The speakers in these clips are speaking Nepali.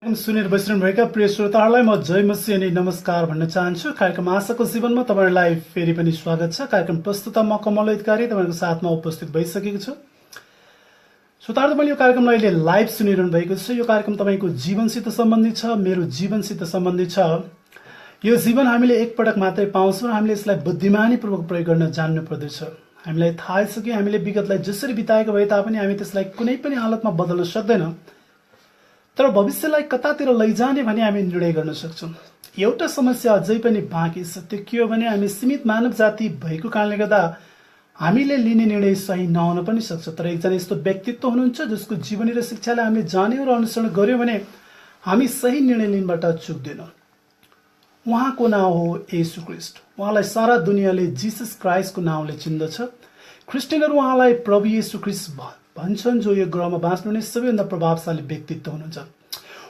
सुनेर बसिरहनुभएका प्रिय श्रोताहरूलाई म जय मसी अनि नमस्कार भन्न चाहन्छु। कार्यक्रम आशाको जीवनमा तपाईँहरूलाई फेरि पनि स्वागत छ। कार्यक्रम प्रस्तुता म कमल हितकारी तपाईँको साथमा उपस्थित भइसकेको छु। श्रोताहरू, मैले यो कार्यक्रमलाई अहिले लाइभ सुनिरहनु भएको छ। यो कार्यक्रम तपाईँको जीवनसित सम्बन्धित छ, मेरो जीवनसित सम्बन्धित छ। यो जीवन हामीले एकपटक मात्रै पाउँछौँ र हामीले यसलाई बुद्धिमानीपूर्वक प्रयोग गर्न जान्नु पर्दछ। हामीलाई थाहा छ कि हामीले विगतलाई जसरी बिताएको भए तापनि हामी त्यसलाई कुनै पनि हालतमा बदल्न सक्दैनौँ, तर भविष्यलाई कतातिर लैजाने भने हामी निर्णय गर्न सक्छौँ। एउटा समस्या अझै पनि बाँकी छ। त्यो के हो भने हामी सीमित मानव जाति भएको कारणले गर्दा हामीले लिने निर्णय सही नहुन पनि सक्छ। तर एकजना यस्तो व्यक्तित्व हुनुहुन्छ जसको जीवनी र शिक्षालाई हामीले जान्यौँ र अनुसरण गर्यौँ भने हामी सही निर्णय लिनबाट चुक्दैनौँ। उहाँको नाउँ हो येशू ख्रीष्ट। उहाँलाई सारा दुनियाँले जिसस क्राइस्टको नाउँले चिन्दछ। क्रिस्चियनहरू उहाँलाई प्रभु येशू ख्रीष्ट भन्छन्, जो यो ग्रहमा बाँच्नुहुने सबैभन्दा प्रभावशाली व्यक्तित्व हुनुहुन्छ।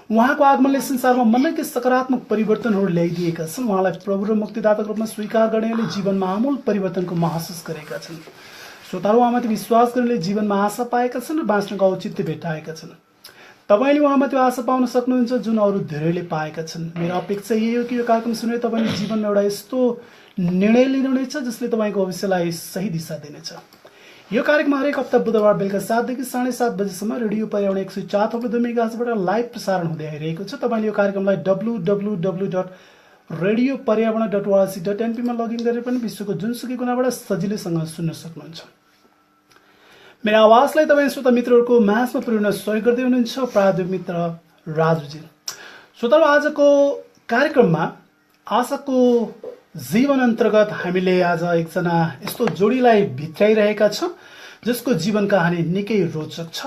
उहाँको आगमनले संसारमा मनैकै सकारात्मक परिवर्तनहरू ल्याइदिएका छन्। उहाँलाई प्रभु र मुक्तिदाताको रूपमा स्वीकार गर्नेले जीवनमा आमूल परिवर्तनको महसुस गरेका छन्। श्रोताहरू, उहाँमाथि विश्वास गर्नेले जीवनमा आशा पाएका छन् र बाँच्नको औचित्य भेटाएका छन्। तपाईँले उहाँमा त्यो आशा पाउन सक्नुहुन्छ जुन अरू धेरैले पाएका छन्। मेरो अपेक्षा यही हो कि यो कार्यक्रम सुनेर तपाईँले जीवनमा एउटा यस्तो निर्णय लिनुहुनेछ जसले तपाईँको भविष्यलाई सही दिशा दिनेछ। यो कार्यक्रम हरेक हप्ता बुधबार बेलुका 7 देखि 7:30 बजेसम्म रेडियो पर्यावरण 104.2 मेगाहर्जबाट लाइभ प्रसारण हुँदै आइरहेको छ। तपाईँले यो कार्यक्रमलाई www.radioparyavarana.org.np मा लगइन गरेर पनि विश्वको जुनसुकै कुनाबाट सजिलैसँग सुन्न सक्नुहुन्छ। मेरो आवाजलाई तपाईँ श्रोता मित्रहरूको माझमा पुर्याउन सहयोग गर्दै हुनुहुन्छ प्राध्यापक मित्र राजुजी। श्रोताहरू, आजको कार्यक्रममा आशाको जीवन अन्तर्गत हामीले आज एकजना यस्तो जोडीलाई भित्राइरहेका छौँ जसको जीवन कहानी निकै रोचक छ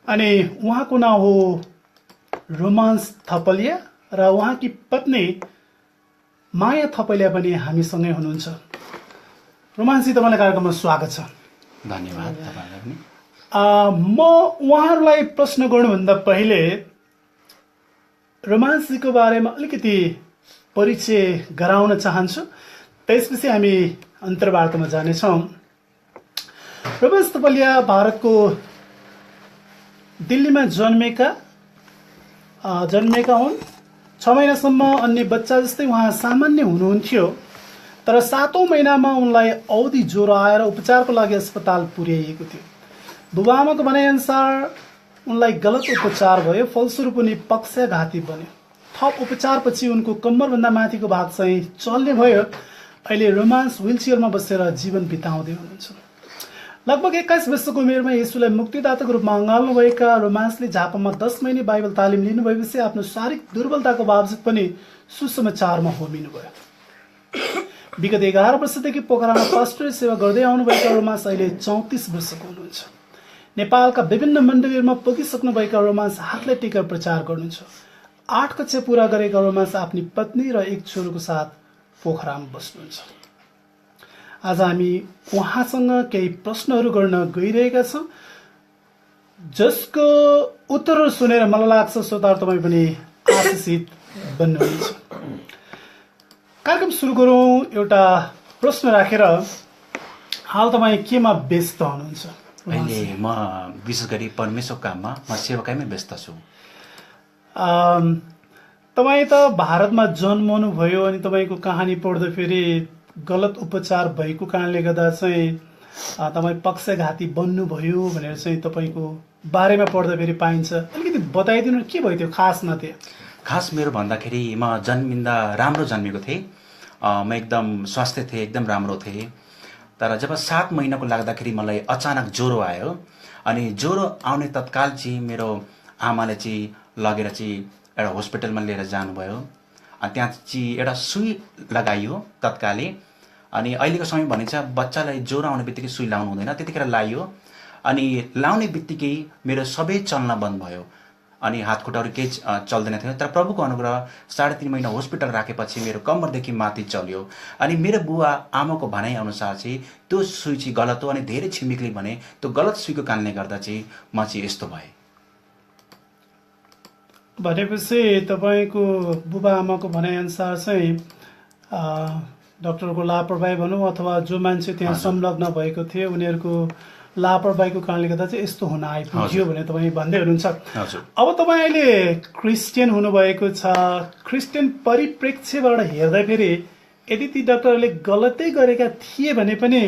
अनि उहाँको नाम हो रोमान्स थपलिया र उहाँकी पत्नी माया थपलिया पनि हामीसँगै हुनुहुन्छ। रोमान्सजी, तपाईँलाई कार्यक्रममा स्वागत छ। धन्यवाद तपाईलाई पनि। म उहाँहरूलाई प्रश्न गर्नुभन्दा पहिले रोमान्सजीको बारेमा अलिकति परिचय गराउन चाहन्छु, त्यसपछि हामी अन्तर्वार्तामा जानेछौँ। रोमान्स थपलिया भारतको दिल्लीमा जन्मेका हुन्। 6 महिनासम्म अन्य बच्चा जस्तै उहाँ सामान्य हुनुहुन्थ्यो, तर 7औं महिनामा उनलाई औधी ज्वरो आएर उपचारको लागि अस्पताल पुर्याइएको थियो। बुबाआमाको भनाइअनुसार उनलाई गलत उपचार भयो, फलस्वरूप उनी पक्षाघाती बन्यो। थप उपचारपछि उनको कम्मरभन्दा माथिको भाग चाहिँ चल्ने भयो। अहिले रोमान्स व्हिलचेयरमा बसेर जीवन बिताउँदै हुनुहुन्छ। लगभग 21 वर्षको उमेरमा येशूलाई मुक्तिदाताको रूपमा अँगाल्नुभएका रोमान्सले झापामा 10 महिने बाइबल तालिम लिनुभएपछि आफ्नो शारीरिक दुर्बलताको बावजुद पनि सुसमाचारमा होमिनुभयो। विगत 11 वर्षदेखि पोखरामा पास्टरी सेवा गर्दै आउनुभएका रोमान्स अहिले 34 वर्षको हुनुहुन्छ। नेपालका विभिन्न मण्डलीहरूमा पुगिसक्नुभएका रोमान्स हातले टेकेर प्रचार गर्नुहुन्छ। 8 कक्षा पूरा गरेका रोमान्स आफ्नी पत्नी र एक छोरोको साथ पोखरामा बस्नुहुन्छ। आज हामी उहाँसँग केही प्रश्नहरू गर्न गइरहेका छौँ जसको उत्तरहरू सुनेर मलाई लाग्छ श्रोताहरू तपाईँ पनि आशिषित बन्नुहुन्छ। कार्यक्रम सुरु गरौँ एउटा प्रश्न राखेर। हाल तपाईँ केमा व्यस्त हुनुहुन्छ? अहिले म विशेष गरी परमेश्वरको काममा म सेवाकाइमै व्यस्त छु। तपाईँ त भारतमा जन्मनु भयो अनि तपाईँको कहानी पढ्दाखेरि गलत उपचार भएको कारणले गर्दा चाहिँ तपाईँ पक्षाघाती बन्नुभयो भनेर चाहिँ तपाईँको बारेमा पढ्दाखेरि पाइन्छ। अलिकति बताइदिनु, के भयो त्यो? खासमा थियो खास मेरो भन्दाखेरि म जन्मिँदा राम्रो जन्मेको थिएँ। म एकदम स्वास्थ्य थिएँ, एकदम राम्रो थिएँ। तर जब 7 महिनाको लाग्दाखेरि मलाई अचानक ज्वरो आयो अनि ज्वरो आउने तत्काल चाहिँ मेरो आमाले चाहिँ लगेर चाहिँ एउटा हस्पिटलमा लिएर जानुभयो। अनि त्यहाँ चाहिँ एउटा सुई लगाइयो तत्कालै। अनि अहिलेको समय भनिन्छ बच्चालाई ज्वरो आउने बित्तिकै सुई लाउनु हुँदैन, त्यतिखेर लाइयो। अनि लाउने बित्तिकै मेरो सबै चल्न बन्द भयो अनि हातखुट्टाहरू केही चल्दैन थियो। तर प्रभुको अनुग्रह 3.5 महिना हस्पिटल राखेपछि मेरो कम्मरदेखि माथि चल्यो। अनि मेरो बुवा आमाको भनाइअनुसार चाहिँ त्यो सुई चाहिँ गलत हो अनि धेरै छिमेकले भने त्यो गलत सुईको कारणले गर्दा चाहिँ म चाहिँ यस्तो भएँ। भनेपछि तपाईँको बुबा आमाको भनाइअनुसार चाहिँ डाक्टरको लापरवाही भनौँ अथवा जो मान्छे त्यहाँ संलग्न भएको थियो उनीहरूको लापरवाहीको कारणले गर्दा चाहिँ यस्तो हुन आइपुग्यो भने तपाईँ भन्दै हुनुहुन्छ। हजुर। अब तपाईँ अहिले क्रिस्चियन हुनुभएको छ, क्रिस्चियन परिप्रेक्ष्यबाट हेर्दाखेरि यदि ती डाक्टरहरूले गलतै गरेका थिए भने पनि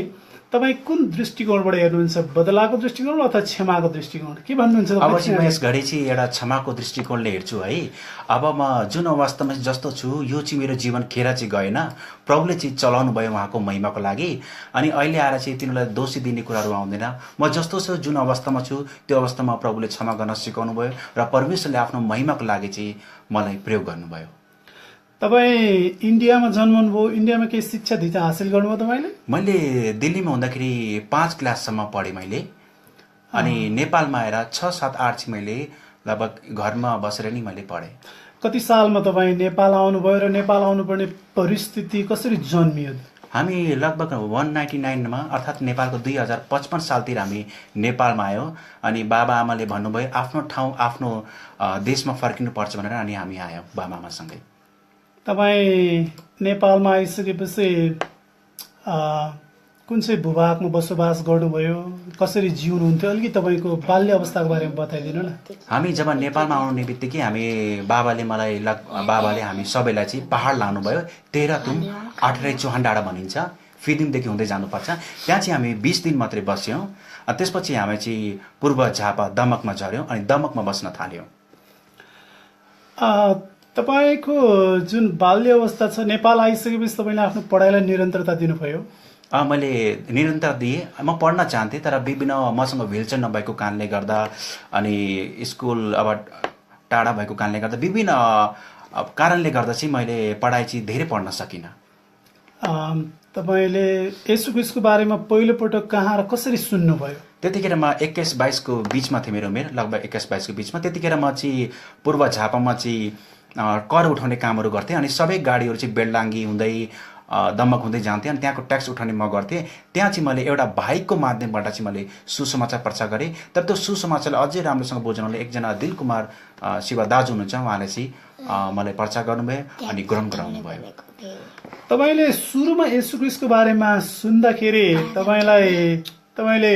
तपाईँ कुन दृष्टिकोणबाट हेर्नुहुन्छ? बदलाको दृष्टिकोण अथवा क्षमाको दृष्टिकोण, के भन्नुहुन्छ? अब चाहिँ म यस घडी चाहिँ एउटा क्षमाको दृष्टिकोणले हेर्छु है। अब म जुन अवस्थामा जस्तो छु, यो चाहिँ मेरो जीवन खेर चाहिँ गएन, प्रभुले चाहिँ चलाउनु भयो उहाँको महिमाको लागि। अनि अहिले आएर चाहिँ तिनीहरूलाई दोषी दिने कुराहरू आउँदैन। म जस्तो छु, जुन अवस्थामा छु, त्यो अवस्थामा प्रभुले क्षमा गर्न सिकाउनु भयो र परमेश्वरले आफ्नो महिमाको लागि चाहिँ मलाई प्रयोग गर्नुभयो। तपाईँ इन्डियामा जन्मनुभयो, इन्डियामा केही शिक्षा दीक्षा हासिल गर्नुभयो तपाईँले? मैले दिल्लीमा हुँदाखेरि 5 क्लाससम्म पढेँ मैले। अनि नेपालमा आएर 6, 7, 8 चाहिँ मैले लगभग घरमा बसेर नै मैले पढेँ। कति सालमा तपाईँ नेपाल आउनुभयो र नेपाल आउनुपर्ने परिस्थिति कसरी जन्मियो? हामी लगभग 1999मा अर्थात् नेपालको 2055 सालतिर हामी नेपालमा आयौँ। अनि बाबा आमाले भन्नुभयो आफ्नो ठाउँ आफ्नो देशमा फर्किनुपर्छ भनेर, अनि हामी आयौँ बाबा आमासँगै। तपाईँ नेपालमा आइसकेपछि कुन चाहिँ भूभागमा बसोबास गर्नुभयो, कसरी जिउनुहुन्थ्यो, अलिकति तपाईँको बाल्य अवस्थाको बारेमा बताइदिनु न। हामी जब नेपालमा आउने बित्तिकै बाबाले हामी सबैलाई चाहिँ पहाड लानुभयो। तेह्रथुम, 18 चौहान भनिन्छ, फिदिङदेखि हुँदै जानुपर्छ। त्यहाँ चाहिँ हामी 20 दिन मात्रै बस्यौँ। त्यसपछि हामी चाहिँ पूर्व झापा दमकमा झऱ्यौँ अनि दमकमा बस्न थाल्यौँ। तपाईँको जुन बाल्य अवस्था छ, नेपाल आइसकेपछि तपाईँले आफ्नो पढाइलाई निरन्तरता दिनुभयो? मैले निरन्तर दिएँ। म पढ्न चाहन्थेँ, तर विभिन्न मसँग व्हिलचेयर नभएको कारणले गर्दा अनि स्कुल अब टाढा भएको कारणले गर्दा विभिन्न कारणले गर्दा चाहिँ मैले पढाइ चाहिँ धेरै पढ्न सकिनँ। तपाईँले येशू ख्रीष्टको बारेमा पहिलोपटक कहाँ र कसरी सुन्नुभयो? त्यतिखेर म 21-22 को बिचमा थिएँ, मेरो उमेर लगभग 21-22 को बिचमा। त्यतिखेर म चाहिँ पूर्व झापामा चाहिँ कर उठाउने कामहरू गर्थेँ। अनि सबै गाडीहरू चाहिँ बेलडाङ्गी हुँदै दमक हुँदै जान्थेँ। अनि त्यहाँको ट्याक्स उठाउने म गर्थेँ। त्यहाँ चाहिँ मैले एउटा भाइको माध्यमबाट चाहिँ मैले सुसमाचार प्रचार गरेँ। तर त्यो सुसमाचारलाई अझै राम्रोसँग बुझ्नले एकजना दिल कुमार शिवा दाजु हुनुहुन्छ, उहाँले चाहिँ मलाई प्रचार गर्नुभयो अनि ग्रहण गराउनु भयो। तपाईँले सुरुमा येशू ख्रीष्टको बारेमा सुन्दाखेरि तपाईँले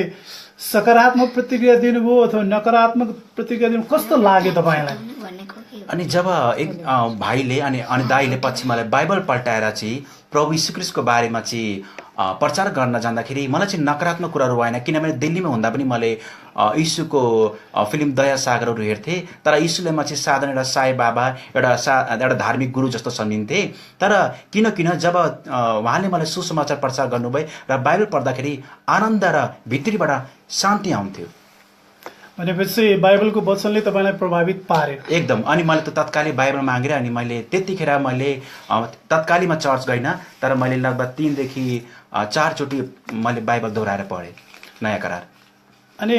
सकारात्मक प्रतिक्रिया दिनुभयो अथवा नकारात्मक प्रतिक्रिया दिनु, कस्तो लाग्यो तपाईँलाई? अनि जब एक भाइले अनि दाइले पछि मलाई बाइबल पल्टाएर चाहिँ प्रभु यीशु ख्रीष्टको बारेमा चाहिँ प्रचार गर्न जाँदाखेरि मलाई चाहिँ नकारात्मक कुराहरू भएन। किनभने दिल्लीमा हुँदा पनि मैले यीशुको फिल्म दया सागरहरू हेर्थेँ। तर यीशुले म चाहिँ साधारण एउटा साई बाबा, एउटा धार्मिक गुरु जस्तो सम्झिन्थेँ। तर किन जब उहाँले मलाई सुसमाचार प्रचार गर्नुभयो र बाइबल पढ्दाखेरि आनन्द र भित्रीबाट शान्ति आउँथ्यो। भनेपछि बाइबलको वचनले तपाईँलाई प्रभावित पार्यो? एकदम। अनि मैले त तत्कालै बाइबल मागेर अनि मैले त्यतिखेर मैले तत्कालीमा चर्च गइनँ, तर मैले लगभग 3 देखि 4 चोटि मैले बाइबल दोहोऱ्याएर पढेँ, नयाँ करार। अनि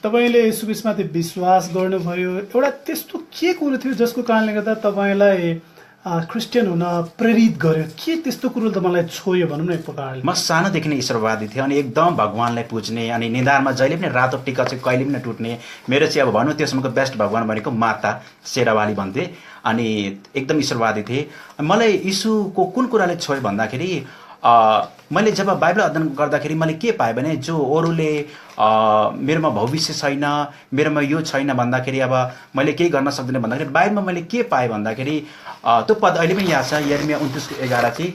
तपाईँले येशू ख्रीष्टमाथि विश्वास गर्नुभयो, एउटा त्यस्तो के कुरो थियो जसको कारणले गर्दा तपाईँलाई क्रिस्चियन हुन प्रेरित गर्यो? के त्यस्तो कुरो त मलाई छोयो भनौँ न एक प्रकारले? म सानोदेखि नै ईश्वरवादी थिएँ अनि एकदम भगवानलाई पुज्ने, अनि निधारमा जहिले पनि रातो टिका चाहिँ कहिले पनि नटुट्ने। मेरो चाहिँ अब भनौँ त्यसम्मको बेस्ट भगवान भनेको माता शेरावाली भन्थे। अनि एकदम ईश्वरवादी थिएँ। मलाई यीशुको कुन कुराले छोयो भन्दाखेरि मैले जब बाइबल अध्ययन गर्दाखेरि मैले के पाएँ भने जो अरूले मेरोमा भविष्य छैन, मेरोमा यो छैन भन्दाखेरि अब मैले केही गर्न सक्दिनँ भन्दाखेरि बाइबलमा मैले के पाएँ भन्दाखेरि त्यो पद अहिले पनि याद छ, यिर्मया 29:11 चाहिँ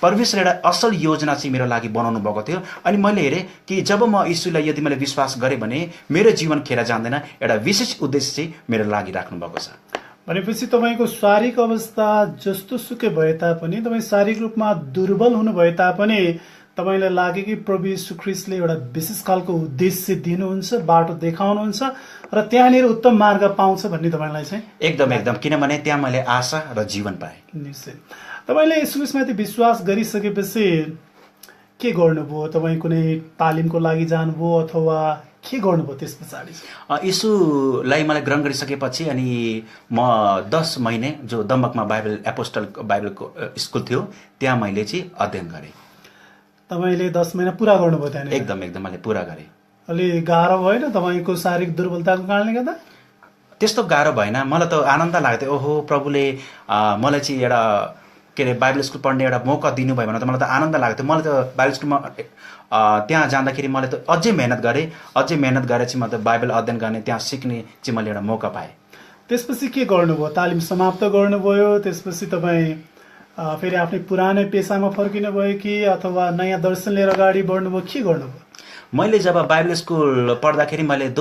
परमेश्वरले एउटा असल योजना चाहिँ मेरो लागि बनाउनु भएको थियो। अनि मैले हेरेँ कि जब म यीशुलाई यदि मैले विश्वास गरेँ भने मेरो जीवन खेर जाँदैन, एउटा विशेष उद्देश्य चाहिँ मेरो लागि राख्नु भएको छ। भनेपछि तपाईँको शारीरिक अवस्था जस्तो सुकै भए तापनि, तपाईँ शारीरिक रूपमा दुर्बल हुनु भए तापनि तपाईँलाई लाग्यो कि प्रभु यीशु ख्रीष्टले एउटा विशेष खालको उद्देश्य दिनुहुन्छ, बाटो देखाउनुहुन्छ र त्यहाँनिर उत्तम मार्ग पाउँछ भन्ने तपाईँलाई चाहिँ? एकदम। किनभने त्यहाँ मैले आशा र जीवन पाएँ। निश्चय। तपाईँले यीशु ख्रीष्टमाथि विश्वास गरिसकेपछि के गर्नुभयो? तपाईँ कुनै तालिमको लागि जानुभयो अथवा के गर्नुभयो त्यस पछाडि? यीशुलाई मलाई ग्रहण गरिसकेपछि अनि म 10 महिने जो दमकमा बाइबलको स्कुल थियो त्यहाँ मैले चाहिँ अध्ययन गरेँ। तपाईँले 10 महिना पुरा गर्नुभयो त्यहाँ? एकदम मैले पुरा गरेँ। अलि गाह्रो भएन तपाईँको शारीरिक दुर्बलताको कारणले गर्दा? त्यस्तो गाह्रो भएन। मलाई त आनन्द लाग्थ्यो, ओहो प्रभुले मलाई चाहिँ एउटा बाइबल स्कुल पढ्ने एउटा मौका दिनुभयो भने त मलाई त आनन्द लाग्थ्यो। मलाई त बाइबल स्कुलमा त्यहाँ जाँदाखेरि मैले त अझै मेहनत गरेँ, अझै मेहनत गरेर चाहिँ म त बाइबल अध्ययन गर्ने, त्यहाँ सिक्ने चाहिँ मैले एउटा मौका पाएँ। त्यसपछि के गर्नुभयो? तालिम समाप्त गर्नुभयो, त्यसपछि तपाईँ फेरि आफ्नै पुरानै पेसामा फर्किनु भयो कि अथवा नयाँ दर्शन लिएर अगाडि बढ्नुभयो, के गर्नुभयो? मैले जब बाइबल स्कुल पढ्दाखेरि मैले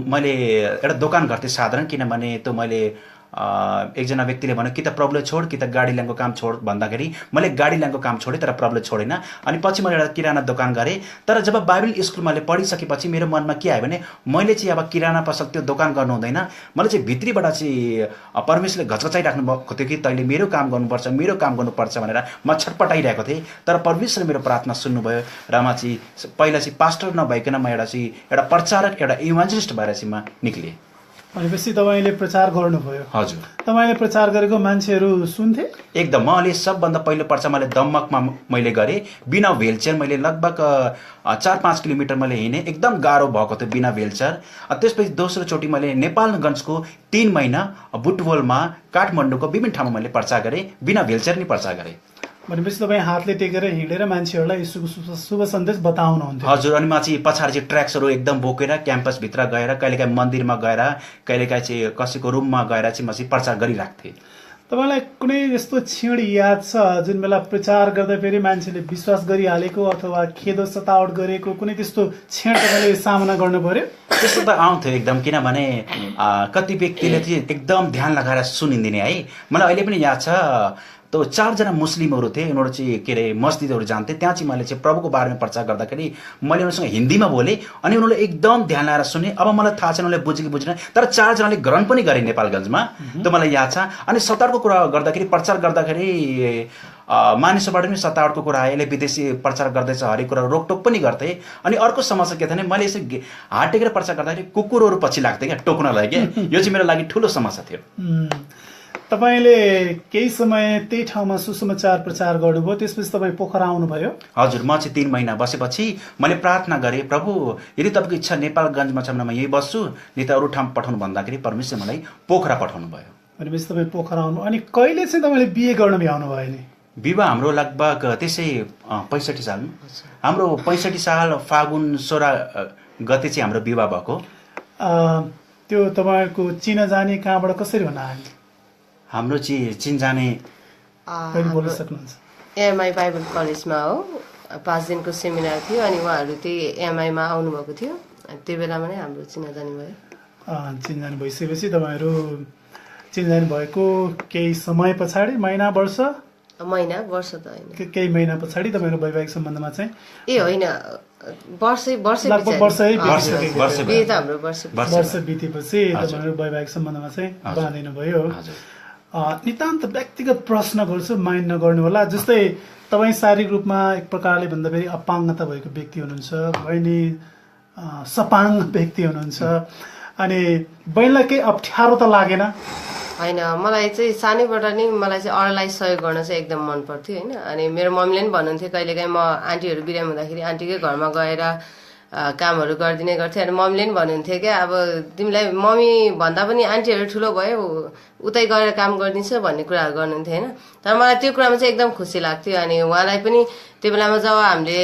मैले एउटा दोकान गर्थेँ साधारण, किनभने त्यो मैले एकजना व्यक्तिले भन्यो कि त प्रभुले छोड कि त गाडी ल्याएको काम छोड भन्दाखेरि मैले गाडी ल्याएको काम छोडेँ तर प्रभुले छोडेन। अनि पछि मैले एउटा किराना दोकान गरेँ। तर जब बाइबल स्कुल मैले पढिसकेपछि मेरो मनमा के आयो भने मैले चाहिँ अब किराना पसल त्यो दोकान गर्नु हुँदैन, मलाई चाहिँ भित्रीबाट चाहिँ परमेश्वरले घचघचाइराख्नु भएको थियो कि तैँले मेरो काम गर्नुपर्छ, मेरो काम गर्नुपर्छ भनेर म छटपटाइरहेको थिएँ। तर परमेश्वरले मेरो प्रार्थना सुन्नुभयो र म चाहिँ पहिला चाहिँ पास्टर नभइकन म एउटा प्रचारक, एउटा इभान्जलिस्ट भएर चाहिँ म निक्लेँ। भनेपछि तपाईँले प्रचार गर्नुभयो। हजुर। तपाईँले प्रचार गरेको मान्छेहरू सुन्थे? एकदम। मैले सबभन्दा पहिलो पर्चा मैले दमकमा मैले गरेँ, बिना व्हिलचेयर। मैले लगभग 4-5 किलोमिटर मैले हिँडेँ, एकदम गाह्रो भएको थियो बिना व्हिलचेयर। त्यसपछि दोस्रोचोटि मैले नेपालगञ्जको 3 महिना बुटवलमा, काठमाडौँको विभिन्न ठाउँमा मैले प्रचार गरेँ, बिना व्हिलचेयर नै प्रचार गरेँ। भनेपछि तपाईँ हातले टेकेर हिँडेर मान्छेहरूलाई शुभ सन्देश बताउनुहुन्थ्यो? हजुर। अनि म चाहिँ पछाडि चाहिँ ट्र्याक्सहरू एकदम बोकेर क्याम्पसभित्र गएर, कहिलेकाहीँ मन्दिरमा गएर, कहिलेकाहीँ चाहिँ कसैको रुममा गएर चाहिँ म चाहिँ प्रचार गरिरहेको थिएँ। तपाईँलाई कुनै यस्तो क्षण याद छ जुन बेला प्रचार गर्दा फेरि मान्छेले विश्वास गरिहालेको अथवा खेदो सतावट गरेको कुनै त्यस्तो क्षण तपाईँले सामना गर्नु पर्यो? त्यस्तो त आउँथ्यो एकदम, किनभने कति व्यक्तिले चाहिँ एकदम ध्यान लगाएर सुनिदिने है। मलाई अहिले पनि याद छ, त्यो 4 जना मुस्लिमहरू थिए, उनीहरू चाहिँ के अरे मस्जिदहरू जान्थे। त्यहाँ चाहिँ मैले चाहिँ प्रभुको बारेमा प्रचार गर्दाखेरि मैले उनीहरूसँग हिन्दीमा बोलेँ अनि उनीहरूले एकदम ध्यान लाएर सुने। अब मलाई थाहा छैन उनीहरूले बुझ्यो कि बुझेन, तर 4 जनाले ग्रहण पनि गरे नेपालगञ्जमा, त्यो मलाई याद छ। अनि सतावटको कुरा गर्दाखेरि, प्रचार गर्दाखेरि मानिसबाट पनि सतावटको कुरा आयो, यसले विदेशी प्रचार गर्दैछ, हरेक कुरा रोकटोक पनि गर्थे। अनि अर्को समस्या के थियो भने मैले यसरी हात टेकेर प्रचार गर्दाखेरि कुकुरहरू पछि लाग्थ्यो क्या टोक्नलाई क्या। यो चाहिँ मेरो लागि ठुलो समस्या थियो। तपाईँले केही समय त्यही ठाउँमा सुसमाचार प्रचार गर्नुभयो, त्यसपछि तपाईँ पोखरा आउनुभयो? हजुर। म चाहिँ 3 महिना बसेपछि मैले प्रार्थना गरेँ, प्रभु यदि तपाईँको इच्छा नेपालगञ्जमा छ भने म यही बस्छु, नि त अरू ठाउँ पठाउनु भन्दाखेरि परमेश्वरले मलाई पोखरा पठाउनु भयो। भनेपछि तपाईँ पोखरा आउनु। अनि कहिले चाहिँ तपाईँले बिहे गर्न भ्याउनु भयो नि? विवाह हाम्रो लगभग त्यसै 65 साल, हाम्रो 65 साल फागुन 16 गते चाहिँ हाम्रो विवाह भएको। त्यो तपाईँको चिनाजानी कहाँबाट कसरी हुन आयो? हाम्रो चाहिँ चिनजाने बोल्न सक्नुहुन्छ? एमआई बाइबल कलेजमा हो, 5 दिनको सेमिनार थियो अनि उहाँहरू त्यही एमआईमा आउनुभएको थियो। त्यो बेलामा नै हाम्रो चिनाजानी भयो। चिनाजानी भइसकेपछि तपाईँहरू चिनाजानी भएको केही समय पछाडि, महिना वर्ष त होइन, केही महिना पछाडि तपाईँहरू वैवाहिक सम्बन्धमा चाहिँ? ए होइन, वर्षै बितेपछि तपाईँहरू वैवाहिक सम्बन्धमा चाहिँ बाँधिनु भयो। नितान्त व्यक्तिगत प्रश्न गर्छु, माइन्ड नगर्नु होला। जस्तै तपाईँ शारीरिक रूपमा एक प्रकारले भन्दा फेरि अपाङ्गता भएको व्यक्ति हुनुहुन्छ, बहिनी सपाङ्ग व्यक्ति हुनुहुन्छ, अनि बहिनीलाई केही अप्ठ्यारो त लागेन? होइन, मलाई चाहिँ सानैबाट नै मलाई चाहिँ अरूलाई सहयोग गर्न चाहिँ एकदम मन पर्थ्यो होइन। अनि मेरो मम्मीले पनि भन्नुहुन्थ्यो, कहिलेकाहीँ म आन्टीहरू बिरामी हुँदाखेरि आन्टीकै घरमा गएर कामहरू गरिदिने गर्थेँ। अनि मम्मीले पनि भन्नुहुन्थ्यो क्या, अब तिमीलाई मम्मी भन्दा पनि आन्टीहरू ठुलो भयो, उतै गएर काम गरिदिन्छ भन्ने कुराहरू गर्नुहुन्थ्यो होइन। तर मलाई त्यो कुरामा चाहिँ एकदम खुसी लाग्थ्यो। अनि उहाँलाई पनि त्यो बेलामा जब हामीले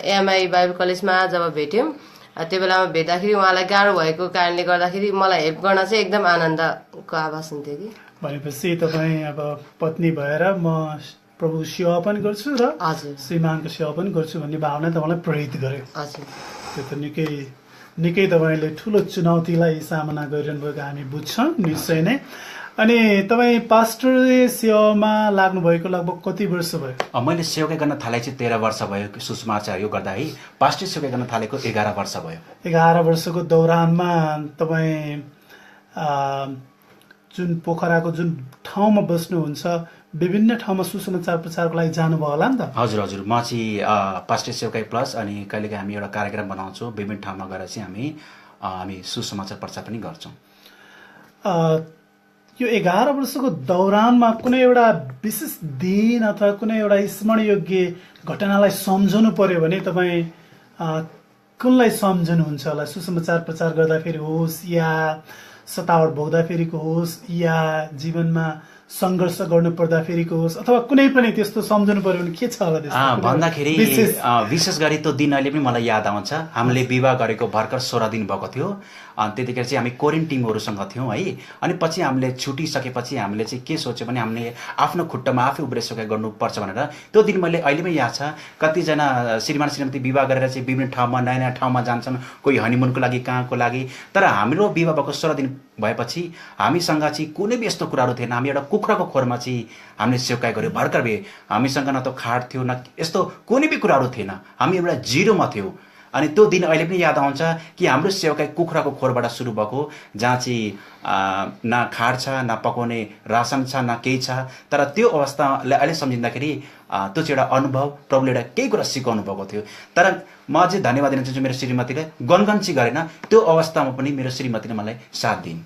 एमआई बाइबल कलेजमा जब भेट्यौँ, त्यो बेलामा भेट्दाखेरि उहाँलाई गाह्रो भएको कारणले गर्दाखेरि मलाई हेल्प गर्न चाहिँ एकदम आनन्दको आभास हुन्थ्यो कि। भनेपछि तपाईँ अब पत्नी भएर म प्रभु सेवा पनि गर्छु र श्रीमानको सेवा पनि गर्छु भन्ने भावना तपाईँलाई प्रेरित गर्यो? हजुर। त्यो त निकै तपाईँले ठुलो चुनौतीलाई सामना गरिरहनु भएको हामी बुझ्छौँ निश्चय नै। अनि तपाईँ पास्टर सेवामा लाग्नु भएको लगभग कति वर्ष भयो? मैले सेवा गर्न थाले चाहिँ 13 वर्ष भयो। सुसमाचार यो गर्दा है पास्टर सेवा गर्न थालेको 11 वर्ष भयो। 11 वर्षको दौरानमा तपाईँ जुन पोखराको जुन ठाउँमा बस्नुहुन्छ, विभिन्न ठाउँमा सुसमाचार प्रचारको लागि जानुभयो होला नि त? हजुर। म चाहिँ पास्टर सेवकाई प्लस अनि कहिलेकाहीँ हामी एउटा कार्यक्रम बनाउँछौँ, विभिन्न ठाउँमा गएर चाहिँ हामी सुसमाचार प्रचार पनि गर्छौँ। यो 11 वर्षको दौरानमा कुनै एउटा विशेष दिन अथवा कुनै एउटा स्मरणयोग्य घटनालाई सम्झनु पर्यो भने तपाईँ कुनलाई सम्झनुहुन्छ होला? सुसमाचार प्रचार गर्दाखेरि होस्, या सतावट भोग्दाखेरिको होस्, या जीवनमा सङ्घर्ष गर्नु पर्दाखेरिको होस् अथवा कुनै पनि त्यस्तो सम्झनु पर्यो भने के छ होला त्यस्तो भन्दाखेरि विशेष? विशेष गरी त्यो दिन अहिले पनि मलाई याद आउँछ। हामीले विवाह गरेको भर्खर 16 दिन भएको थियो। अनि त्यतिखेर चाहिँ हामी क्वारेन्टिनहरूसँग थियौँ है। अनि पछि हामीले छुटिसकेपछि हामीले चाहिँ के सोच्यो भने हामीले आफ्नो खुट्टामा आफै उब्रेसोका गर्नुपर्छ भनेर त्यो दिन मैले अहिले पनि याद छ। कतिजना श्रीमान श्रीमती विवाह गरेर चाहिँ विभिन्न ठाउँमा नयाँ नयाँ ठाउँमा जान्छन्, कोही हनीमुनको लागि कहाँको लागि। तर हाम्रो विवाह भएको 16 दिन भएपछि हामीसँग चाहिँ कुनै भी यस्तो कुराहरू थिएन। हामी एउटा कुखुराको खोरमा चाहिँ हामीले सेवकाई गऱ्यौँ भर्खर भए। हामीसँग न त खाट थियो न यस्तो कुनै भी कुराहरू थिएन। हामी एउटा जिरोमा थियौँ। अनि त्यो दिन अहिले पनि याद आउँछ कि हाम्रो सेवकाई कुखुराको खोरबाट सुरु भएको, जहाँ चाहिँ न खाट छ न पकाउने रासन छ न केही छ। तर त्यो अवस्थालाई अहिले सम्झिँदाखेरि त्यो चाहिँ एउटा अनुभव, प्रभुले एउटा केही कुरा सिकाउनु भएको थियो। तर म चाहिँ धन्यवाद दिन चाहन्छु मेरो श्रीमतीले। गनगन चाहिँ गरेन, त्यो अवस्थामा पनि मेरो श्रीमतीले मलाई साथ दिइन्।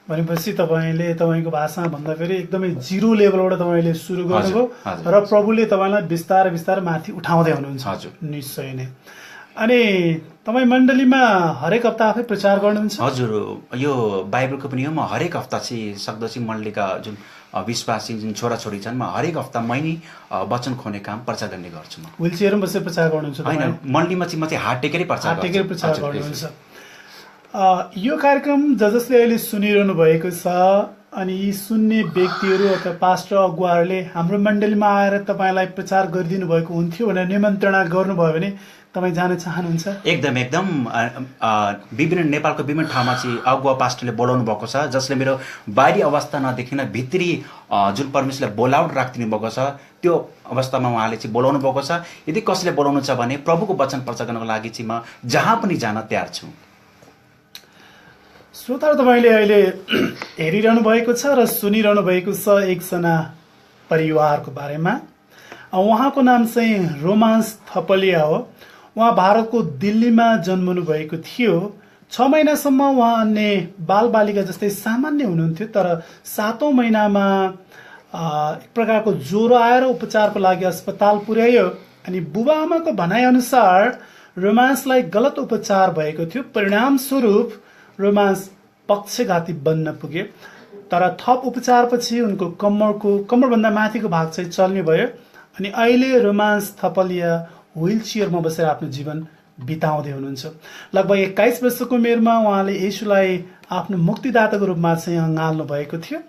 भनेपछि तपाईँले तपाईँको भाषामा भन्दाखेरि एकदमै जिरो लेभलबाट तपाईँले सुरु गर्नुभयो र प्रभुले तपाईँलाई बिस्तारै बिस्तारै माथि उठाउँदै हुनुहुन्छ। हजुर, निश्चय नै। अनि तपाईँ मण्डलीमा हरेक हप्ता आफै प्रचार गर्नुहुन्छ? हजुर, यो बाइबलको पनि हो। म हरेक हप्ता चाहिँ सक्दो चाहिँ मण्डलीका जुन विश्वासी जुन छोराछोरी छन्, म हरेक हप्ता मै नै वचन खुवाउने काम प्रचार गर्ने गर्छु। म व्हिल चेयरमा बसेर प्रचार गर्नुहुन्छ? होइन, मण्डलीमा चाहिँ म चाहिँ हात टेकेरै प्रचार गर्नुहुन्छ। यो कार्यक्रम जसले अहिले सुनिरहनु भएको छ अनि यी सुन्ने व्यक्तिहरू अथवा पास्टर अगुवाहरूले हाम्रो मण्डलीमा आएर तपाईँलाई प्रचार गरिदिनु भएको हुन्थ्यो भनेर निमन्त्रणा गर्नुभयो भने तपाईँ जान चाहनुहुन्छ? एकदम एकदम। विभिन्न नेपालको विभिन्न ठाउँमा चाहिँ अगुवा पास्टरले बोलाउनु भएको छ, जसले मेरो बाहिरी अवस्था नदेखिन भित्री जुन परमेश्वरले बोलावट राखिदिनु भएको छ त्यो अवस्थामा उहाँले चाहिँ बोलाउनु भएको छ। यदि कसैले बोलाउनु छ भने प्रभुको वचन प्रचार गर्नको लागि चाहिँ म जहाँ पनि जान तयार छु। श्रोताहरू, तपाईँले अहिले हेरिरहनु भएको छ र सुनिरहनु भएको छ एकजना परिवारको बारेमा। उहाँको नाम चाहिँ रोमान्स थपलिया हो। उहाँ भारतको दिल्लीमा जन्मनु भएको थियो। 6 महिनासम्म उहाँ अन्य बालबालिका जस्तै सामान्य हुनुहुन्थ्यो। तर 7औं महिनामा एक प्रकारको ज्वरो आएर उपचारको लागि अस्पताल पुर्यायो। अनि बुबाआमाको भनाइअनुसार रोमान्सलाई गलत उपचार भएको थियो। परिणामस्वरूप रोमान्स पक्षघाती बन्न पुगे। तर थप उपचारपछि उनको कम्मरभन्दा माथिको भाग चाहिँ चल्ने भयो। अनि अहिले रोमान्स थपलिया व्हिल चेयरमा बसेर आफ्नो जीवन बिताउँदै हुनुहुन्छ। लगभग 21 वर्षको उमेरमा उहाँले येशूलाई आफ्नो मुक्तिदाताको रूपमा चाहिँ अँगाल्नु भएको थियो।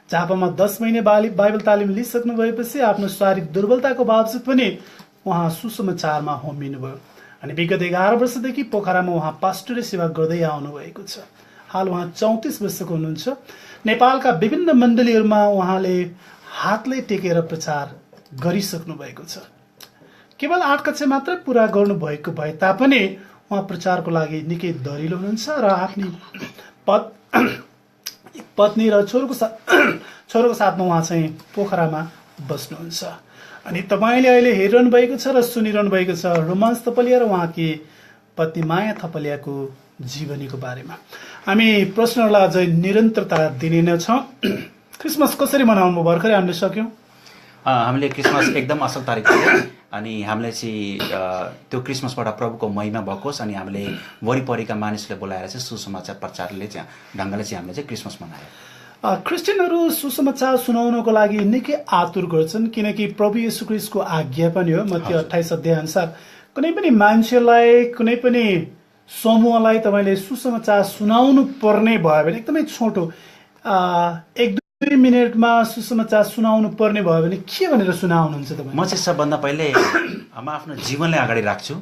झापामा 10 महिने बाइबल तालिम लिइसक्नु भएपछि आफ्नो शारीरिक दुर्बलताको बावजुद पनि उहाँ सुसमाचारमा होमिनुभयो। अनि विगत 11 वर्षदेखि पोखरामा उहाँ पास्टरी सेवा गर्दै आउनु भएको छ। हाल उहाँ 34 वर्षको हुनुहुन्छ। नेपालका विभिन्न मण्डलीहरूमा उहाँले हातले टेकेर प्रचार गरिसक्नु भएको छ। केवल 8 कक्षा मात्रै पुरा गर्नुभएको भए तापनि उहाँ प्रचारको लागि निकै दरिलो हुनुहुन्छ र आफ्नी पत्नी र छोरोको साथमा उहाँ चाहिँ पोखरामा बस्नुहुन्छ। अनि तपाईँले अहिले हेरिरहनु भएको छ र सुनिरहनु भएको छ रोमान्स थपलिया र उहाँकी पत्नी माया थपलियाको जीवनीको बारेमा। हामी प्रश्नहरूलाई अझै निरन्तरता दिने नै छौँ। क्रिसमस कसरी मनाउनु? भर्खरै हामीले सक्यौँ। हामीले क्रिसमस एकदम असल तारिक अनि हामीले चाहिँ त्यो क्रिसमसबाट प्रभुको महिमा भएकोस् अनि हामीले वरिपरिका मानिसले बोलाएर चाहिँ सुसमाचार प्रचारले चाहिँ ढङ्गले चाहिँ हामीले चाहिँ क्रिसमस मनायो। क्रिस्चियनहरू सुसमाचार सुनाउनको लागि निकै आतुर गर्छन्, किनकि प्रभु येशू ख्रीष्टको आज्ञा पनि हो। मत्ती 28 अध्याय अनुसार कुनै पनि मान्छेलाई कुनै पनि समूहलाई तपाईँले सुसमाचार सुनाउनु पर्ने भयो भने एकदमै छोटो 1-2 मिनटमा सुसमाचार सुनाउनु पर्ने भयो भने के भनेर सुनाउनुहुन्छ तपाईँ? म चाहिँ सबभन्दा पहिले म आफ्नो जीवनलाई अगाडि राख्छु।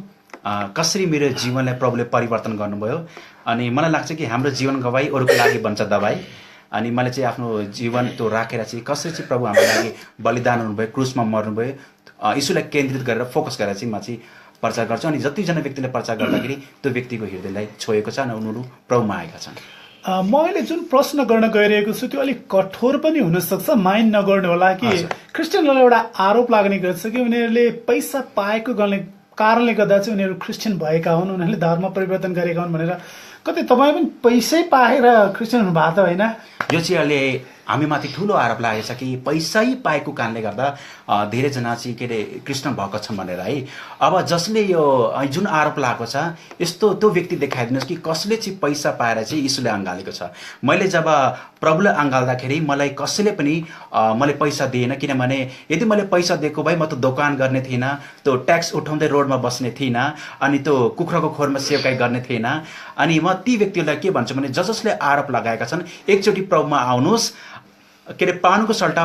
कसरी मेरो जीवनलाई प्रभुले परिवर्तन गर्नुभयो। अनि मलाई लाग्छ कि हाम्रो जीवन गवाई अरूको लागि बन्छ दबाई। अनि मैले चाहिँ आफ्नो जीवन त्यो राखेर चाहिँ कसरी चाहिँ प्रभु हाम्रो लागि बलिदान हुनुभयो, क्रुसमा मर्नुभयो, यीशुलाई केन्द्रित गरेर फोकस गरेर चाहिँ म चाहिँ प्रचार गर्छु। अनि जतिजना व्यक्तिले प्रचार गर्दाखेरि त्यो व्यक्तिको हृदयलाई छोएको छ अनि उनीहरू प्रभुमा आएका छन्। म अहिले जुन प्रश्न गर्न गइरहेको छु त्यो अलिक कठोर पनि हुनसक्छ, माइन्ड नगर्नु होला कि क्रिस्चियनहरूलाई एउटा आरोप लाग्ने गर्छ कि उनीहरूले पैसा पाएको कारणले गर्दा चाहिँ उनीहरू क्रिस्चियन भएका हुन्, उनीहरूले धर्म परिवर्तन गरेका हुन् भनेर। कतै तपाईँ पनि पैसै पाएर क्रिस्चियन हुनु भएको त होइन? यो चाहिँ अहिले हामीमाथि ठुलो आरोप लागेको छ कि पैसै पाएको कारणले गर्दा धेरैजना चाहिँ के अरे कृष्ण भएको छन् भनेर है। अब जसले यो जुन आरोप लागेको छ यस्तो त्यो व्यक्ति देखाइदिनुहोस् कि कसले चाहिँ पैसा पाएर चाहिँ यीशुले अँगालेको छ। मैले जब प्रभुलाई अँगाल्दाखेरि मलाई कसैले पनि मैले पैसा दिएन, किनभने यदि मैले पैसा दिएको भए म त दोकान गर्ने थिइनँ, त्यो ट्याक्स उठाउँदै रोडमा बस्ने थिइनँ, अनि त्यो कुखुराको खोरमा सेवकाई गर्ने थिएन। अनि म ती व्यक्तिहरूलाई के भन्छु भने जसले आरोप लगाएका छन् एकचोटि प्रभुमा आउनुहोस्, के अरे पानीको सल्टा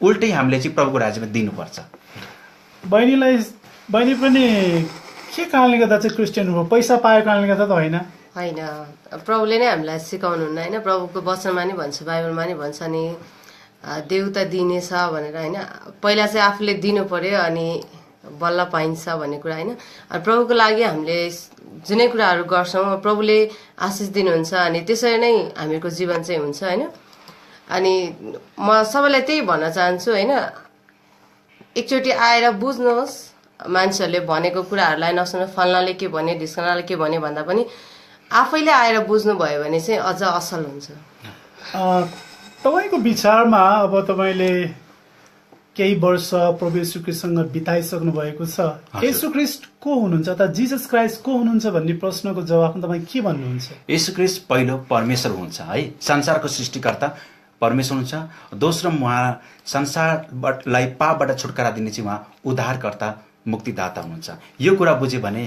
उल्टै हामीले चाहिँ प्रभुको राज्यमा दिनुपर्छ। बहिनी पनि के कारणले गर्दा चाहिँ क्रिस्चियन हो? पैसा पाएको कारणले गर्दा त होइन? होइन, प्रभुले नै हामीलाई सिकाउनुहुन्न होइन। प्रभुको वचनमा नि भन्छ, बाइबलमा नि भन्छ नि देउता दिनेछ भनेर होइन। पहिला चाहिँ आफूले दिनु पर्यो अनि बल्ल पाइन्छ भन्ने कुरा होइन। अनि प्रभुको लागि हामीले जुनै कुराहरू गर्छौँ प्रभुले आशिष दिनुहुन्छ अनि त्यसरी नै हामीहरूको जीवन चाहिँ हुन्छ होइन। अनि म सबैलाई त्यही भन्न चाहन्छु होइन, एकचोटि आएर बुझ्नुहोस्, मान्छेहरूले भनेको कुराहरूलाई नसुन्नु, फल्नाले के भने ढिस्कनाले के भने भन्दा पनि आफैले आएर बुझ्नुभयो भने चाहिँ अझ असल हुन्छ। तपाईँको विचारमा अब तपाईँले केही वर्ष प्रभु येशू ख्रीष्टसँग बिताइसक्नु भएको छ, येशू ख्रीष्ट को हुनुहुन्छ त जिजस क्राइस्ट को हुनुहुन्छ भन्ने प्रश्नको जवाफमा तपाईँ के भन्नुहुन्छ? येशू ख्रीष्ट पहिलो परमेश्वर हुन्छ है, संसारको सृष्टिकर्ता परमेश्वर हुन्छ। दोस्रो उहाँ संसारलाई पापबाट छुटकारा दिने चाहिँ उहाँ उद्धारकर्ता मुक्तिदाता हुनुहुन्छ। यो कुरा बुझ्यो भने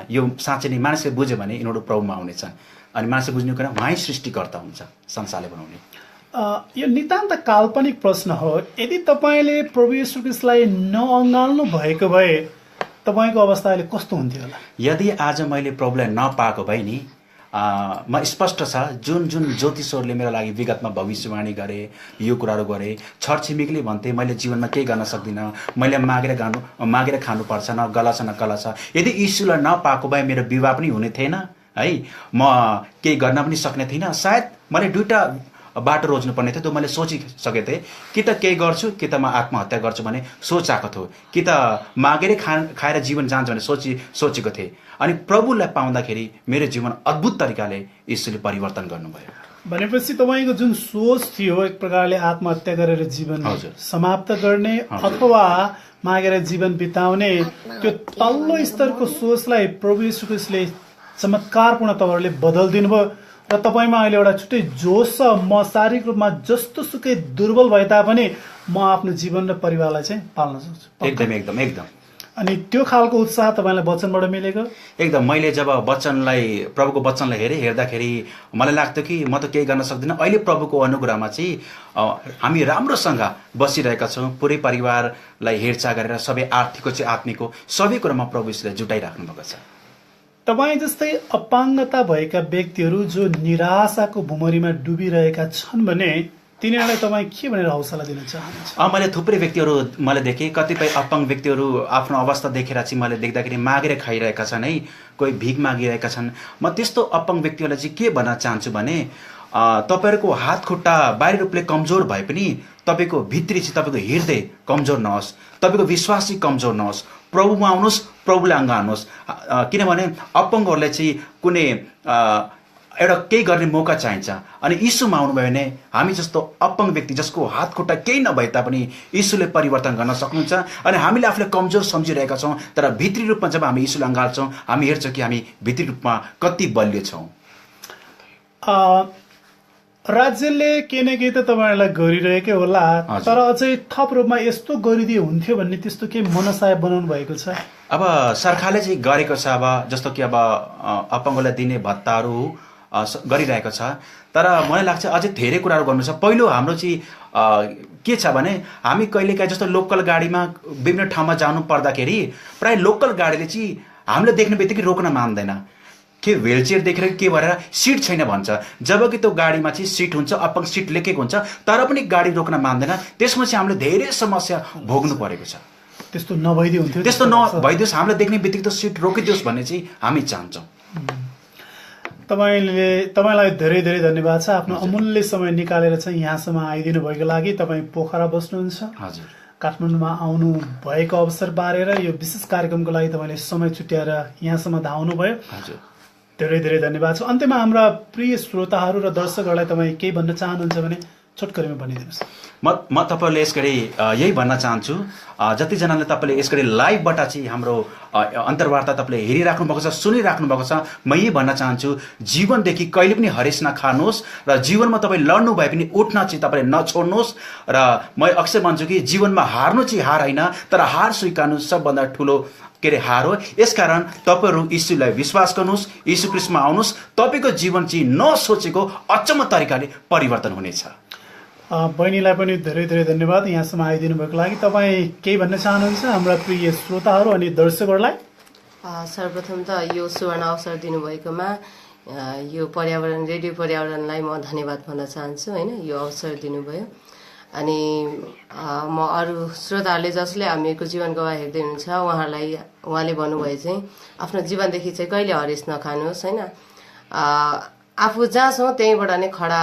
यो साँच्चै नै मानिसले बुझ्यो भने यिनीहरू प्रभुमा आउनेछन्। अनि मानिसले बुझ्ने कुरा उहाँ सृष्टिकर्ता हुन्छ, संसारले बनाउने। यो नितान्त काल्पनिक प्रश्न हो। यदि तपाईँले प्रभु येशू ख्रीष्टलाई नअँगाल्नु भएको भए तपाईँको अवस्था अहिले कस्तो हुन्थ्यो होला? यदि आज मैले प्रभुलाई नपाएको भए नि म स्पष्ट छ, जुन जुन ज्योतिषहरूले मेरो लागि विगतमा भविष्यवाणी गरे, यो कुराहरू गरे, छरछिमेकीले भन्थे मैले जीवनमा केही गर्न सक्दिनँ, मैले मागेर खानुपर्छ, न गला छ न कला छ। यदि यीशुलाई नपाएको भए मेरो विवाह पनि हुने थिएन है, म केही गर्न पनि सक्ने थिइनँ। सायद मैले दुईवटा बाटो रोज्नुपर्ने थियो, त्यो मैले सोचिसकेको थिएँ। कि त केही गर्छु कि त म आत्महत्या गर्छु भन्ने सोचाएको थियो, कि त मागेरै खाएर जीवन जान्छ भन्ने सोचेको थिएँ। अनि प्रभुलाई पाउँदाखेरि मेरो जीवन अद्भुत तरिकाले यीशुले परिवर्तन गर्नुभयो। भनेपछि तपाईँको जुन सोच थियो एक प्रकारले आत्महत्या गरेर जीवन समाप्त गर्ने अथवा मागेर जीवन बिताउने, त्यो तल्लो स्तरको सोचलाई प्रभु येशू ख्रीष्टले चमत्कारपूर्ण तवरले बदलिदिनु भयो र तपाईँमा अहिले एउटा छुट्टै जोस छ। म शारीरिक रूपमा जस्तो सुकै दुर्बल भए तापनि म आफ्नो जीवन र परिवारलाई चाहिँ पाल्न सक्छु। एकदम एकदम एकदम। अनि त्यो खालको उत्साह तपाईँलाई वचनबाट मिलेको? एकदम। मैले जब प्रभुको वचनलाई हेर्दाखेरि मलाई लाग्थ्यो कि म त केही गर्न सक्दिनँ। अहिले प्रभुको अनुग्रहमा चाहिँ हामी राम्रोसँग बसिरहेका छौँ, पुरै परिवारलाई हेरचाह गरेर सबै आर्थिकको चाहिँ आत्मिकको सबै कुरामा प्रभु यसलाई जुटाइराख्नु भएको छ। तपाईँ जस्तै अपाङ्गता भएका व्यक्तिहरू जो निराशाको भुमरीमा डुबिरहेका छन् भने तिनीहरूलाई तपाईँ के भनेर हौसला दिन चाहनुहुन्छ? मैले थुप्रै व्यक्तिहरू मैले देखेँ, कतिपय अपाङ्ग व्यक्तिहरू आफ्नो अवस्था देखेर चाहिँ मैले देख्दाखेरि मागेर खाइरहेका छन् है, कोही भिख मागिरहेका छन्। म त्यस्तो अपाङ्ग व्यक्तिहरूलाई चाहिँ के भन्न चाहन्छु भने तपाईँहरूको हात खुट्टा बाहिर रूपले कमजोर भए पनि तपाईँको भित्री चाहिँ तपाईँको हृदय कमजोर नहोस्, तपाईँको विश्वास चाहिँ कमजोर नहोस्। प्रभुमा आउनुहोस्, प्रभुले अँगाल्नुहोस्। किनभने अपाङ्गहरूलाई चाहिँ कुनै एउटा केही गर्ने मौका चाहिन्छ। अनि यीशुमा आउनुभयो भने हामी जस्तो अपाङ्ग व्यक्ति जसको हात खुट्टा केही नभए तापनि यीशुले परिवर्तन गर्न सक्नुहुन्छ। अनि हामीले आफूलाई कमजोर सम्झिरहेका छौँ, तर भित्री रूपमा जब हामी यीशुलाई अँगाल्छौँ हामी हेर्छौँ कि हामी भित्री रूपमा कति बलियो छौँ। राज्यले केही न केही त तपाईँहरूलाई गरिरहेकै होला, तर अझै थप रूपमा यस्तो गरिदिए हुन्थ्यो भन्ने त्यस्तो केही मनसाय बनाउनु भएको छ? अब सरकारले चाहिँ गरेको छ, अब जस्तो कि अब अपाङ्गलाई दिने भत्ताहरू गरिरहेको छ, तर मलाई लाग्छ अझै धेरै कुराहरू गर्नु छ। पहिलो हाम्रो चाहिँ के छ भने हामी कहिलेकाहीँ जस्तो लोकल गाडीमा विभिन्न ठाउँमा जानु पर्दाखेरि प्रायः लोकल गाडीले चाहिँ हामीले देख्ने बित्तिकै रोक्न मान्दैन, के व्हिलचेयर देखेर के भएर सिट छैन भन्छ, जबकि त्यो गाडीमा चाहिँ सिट हुन्छ, अपाङ्ग सिट लेखेको हुन्छ, तर पनि गाडी रोक्न मान्दैन। त्यसमा चाहिँ हामीले धेरै समस्या भोग्नु परेको छ। त्यस्तो नभइदियो हुन्थ्यो, त्यस्तो नभइदियोस्, हामीले देख्ने बित्तिकै त सिट रोकिदियोस् भन्ने चाहिँ हामी चाहन्छौँ। तपाईँलाई धेरै धेरै धन्यवाद छ आफ्नो अमूल्य समय निकालेर चाहिँ यहाँसम्म आइदिनु भएको लागि। तपाईँ पोखरा बस्नुहुन्छ, हजुर, काठमाडौँमा आउनु भएको अवसर बारेर यो विशेष कार्यक्रमको लागि तपाईँले समय छुट्याएर यहाँसम्म धाउनु भयो। हजुर, धेरै धेरै धन्यवाद छ। अन्त्यमा हाम्रा प्रिय श्रोताहरू र दर्शकहरूलाई तपाईँ केही भन्न चाहनुहुन्छ भने छोटकरीमा भनिदिनुहोस्। म तपाईँहरूले यसरी यही भन्न चाहन्छु, जतिजनाले तपाईँले यसरी लाइभबाट चाहिँ हाम्रो अन्तर्वार्ता तपाईँले हेरिराख्नु भएको छ, सुनिराख्नु भएको छ, म यही भन्न चाहन्छु, जीवनदेखि कहिले पनि हरेस नखानुहोस् र जीवनमा तपाईँ लड्नु भए पनि उठ्न चाहिँ तपाईँले नछोड्नुहोस्। र म अक्सर भन्छु कि जीवनमा हार्नु चाहिँ हार होइन, तर हार स्वीकार्नु सबभन्दा ठुलो हार हो। यसकारण तपाईँहरू यीशुलाई विश्वास गर्नुहोस्, यीशु ख्रीष्टमा आउनुहोस्, तपाईँको जीवन चाहिँ नसोचेको अचम्म तरिकाले परिवर्तन हुनेछ। बहिनीलाई पनि धेरै धेरै धन्यवाद यहाँसम्म आइदिनु भएको लागि। तपाईँ केही भन्न चाहनुहुन्छ हाम्रा प्रिय श्रोताहरू अनि दर्शकहरूलाई? सर्वप्रथम त यो सुवर्ण अवसर दिनुभएकोमा यो पर्यावरण रेडियो पर्यावरणलाई म धन्यवाद भन्न चाहन्छु होइन, यो अवसर दिनुभयो। अनि म अरू श्रोताहरूले जसले हामीहरूको जीवन गवाह हेर्दै हुनुहुन्छ उहाँले भन्नुभयो चाहिँ आफ्नो जीवनदेखि चाहिँ कहिले हरेस नखानुहोस् होइन, आफू जहाँ छौँ त्यहीँबाट नै खडा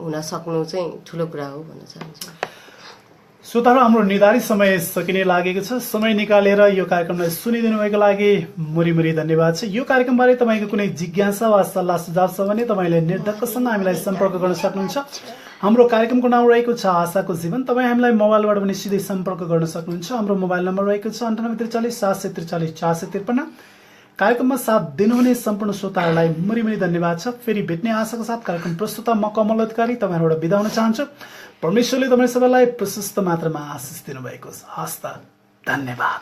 हुन सक्नु चाहिँ ठुलो कुरा हो भन्न चाहन्छु। श्रोताहरू, हाम्रो निर्धारित समय सकिने लागेको छ। समय निकालेर यो कार्यक्रमलाई सुनिदिनु भएको लागि मुरी धन्यवाद छ। यो कार्यक्रमबारे तपाईँको कुनै जिज्ञासा वा सल्लाह सुझाव छ भने तपाईँले निर्धक्कसँग हामीलाई सम्पर्क गर्न सक्नुहुन्छ। हाम्रो कार्यक्रमको नाम रहेको छ आशाको जीवन। तपाईँ हामीलाई मोबाइलबाट पनि सिधै सम्पर्क गर्न सक्नुहुन्छ। हाम्रो मोबाइल नम्बर रहेको छ 9843 743 453। कार्यक्रममा साथ दिनुहुने सम्पूर्ण श्रोताहरूलाई मुरी धन्यवाद छ। फेरि भेट्ने आशाको साथ कार्यक्रम प्रस्तुता म कमल अधिकारी तपाईँहरूबाट बिदा हुन चाहन्छु। परमेश्वरले तपाईँ सबैलाई प्रशस्त मात्रामा आशिष दिनुभएको छ। हस्त, धन्यवाद।